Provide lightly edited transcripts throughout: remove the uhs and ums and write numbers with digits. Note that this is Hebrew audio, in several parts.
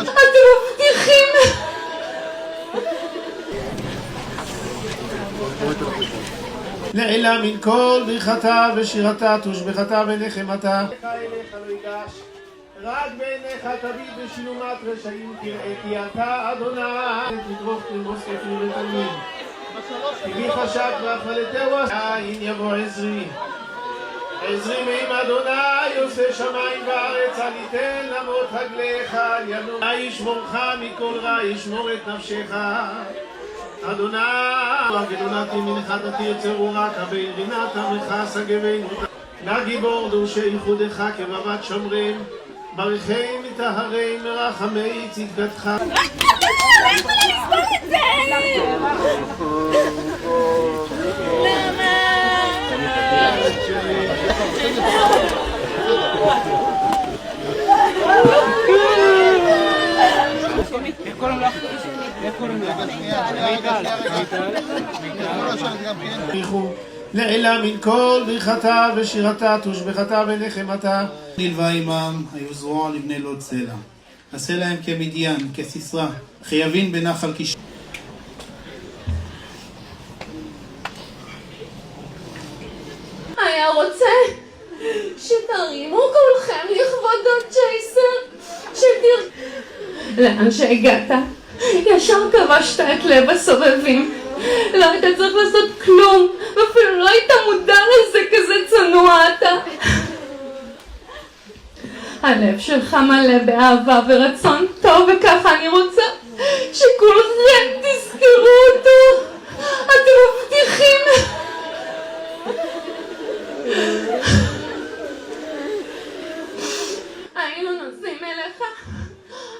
אתם מבטיחים? לעילה מן כל ברכתה ושירתה תושבחתה ונחמתה. רק בעיניך תביט בשילומת רשעים תראה כי אתה אדוני תדרוך תלמוס כפיר ותלמיד תביא חשק והפעלתהו עין יבוא עזרי עזרי מעם אדוני עושה שמיים וארץ אל יתן למות רגליך ינום ישמורך מכל רע ישמור את נפשך אדוני הגדולת ימינך תרצה רק הבין רינת עמך סגבנו לגיבור דורשי ייחודך כבבת שומרים ברכי מטהרי מרחמי צדקתך. לעילה מן כל ברכתה ושירתה תושבחתה ונחמתה. נלווה עמם היו זרוע לבני לוד סלע. עשה להם כמדיין, כסיסרא, חייבין בנחל קיש. היה רוצה שתרימו כולכם לכבוד דוד ג'ייסר, לאן שהגעת, ישר כבשת את לב הסובבים. לא היית צריך לעשות כלום, ואפילו לא היית מודע לזה, כזה צנוע אתה. הלב שלך מלא באהבה ורצון טוב, וככה אני רוצה שכולכם תזכרו אותו. אתם מבטיחים? היינו נוסעים אליך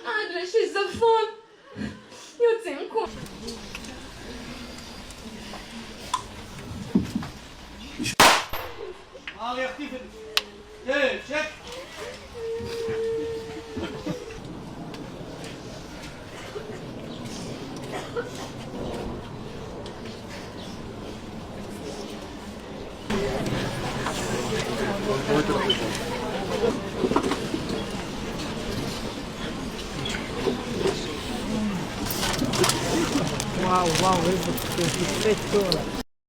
עד לשיזפון, יוצאים כולם. Uau, uau, isso é